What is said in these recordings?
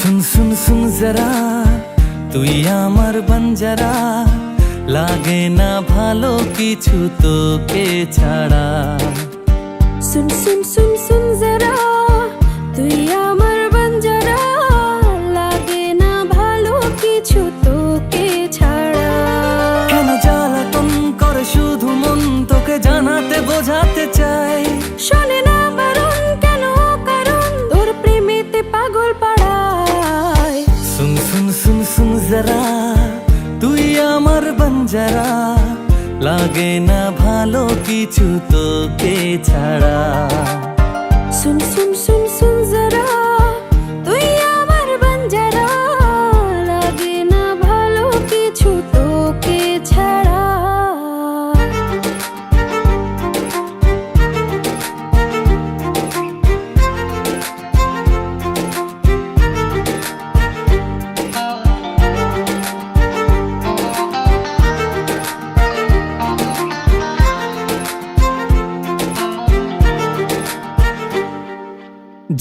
सुन सुन सुन जरा তুই আমার বঞ্জারা লাগে না ভালো কিছু তোকে ছাড়া सुन सुन सुन सुन जरा তুই আমার বঞ্জারা লাগে না ভালো কিছু তোকে ছাড়া কেন জ্বালাতন করে শুধু মন তোকে জানাতে বোঝাতে চাই শোনে না বারণ কেন কারণ তোর প্রেমেতে পাগল পাড়ায় सुन सुन सुन सुन जरा তুই আমার বঞ্জারা লাগে না ভালো কিছু তোকে ছাড়া सुन सुन सुन सुन जरा তুই আমার বঞ্জারা লাগে না ভালো কিছু তোকে ছাড়া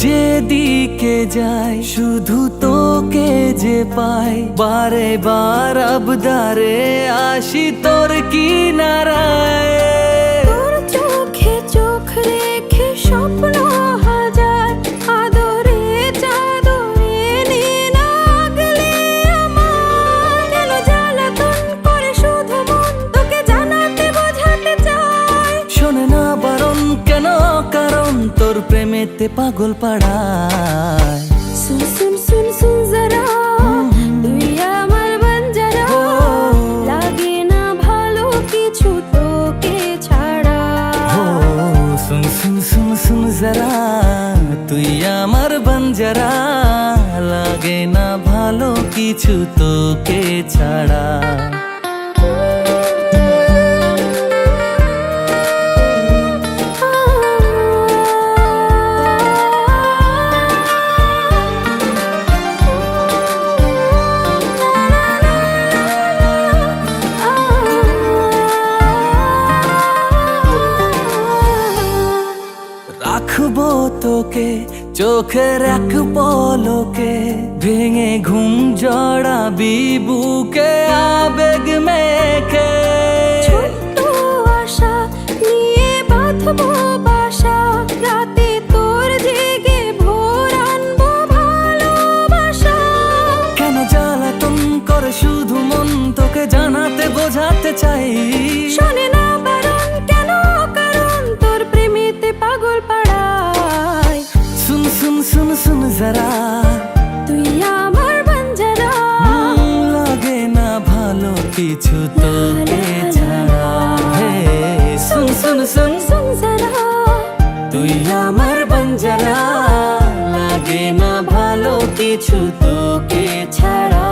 যেদিকে যাই শুধু তোকে যে পাই বারে বার আবদারে আসি তোর কিনারায় তোর চোখে চোখ রেখে স্বপ্ন হাজার আদরে চাদরে নিয়ে আগলে আমার কেন জ্বালাতন করে শুধু মন তোকে জানাতে বোঝাতে চাই শোনে না বারণ কেন কারণ তোর প্রেমেতে পাগল পাড়ায় सुन सुन सुन सुन जरा তুই আমার বঞ্জারা লাগে না ভালো কিছু তোকে ছাড়া सुन सुन सुन सुन जरा তুই আমার বঞ্জারা লাগে না ভালো কিছু তোকে ছাড়া রাখবো তোকে চোখের এক পলকে ভেঙে ঘুম জড়াবি বুকে আবেগ মেখে ছোট্ট আশা নিয়ে বাঁধবো বাসা রাতে তোর জেগে ভোর আনবো ভালোবাসা কেন জ্বালাতন করে শুধু মন তোকে জানাতে বোঝাতে চাই শোনে না বারণ কেন কারণ তোর প্রেমেতে পাগল পাড়ায় सुन सुन सुन सुन जरा তুই আমার বঞ্জারা লাগে না ভালো কিছু তোকে ছাড়া হে सुन सुन सुन सुन जरा তুই আমার বঞ্জারা লাগে না ভালো কিছু তোকে ছাড়া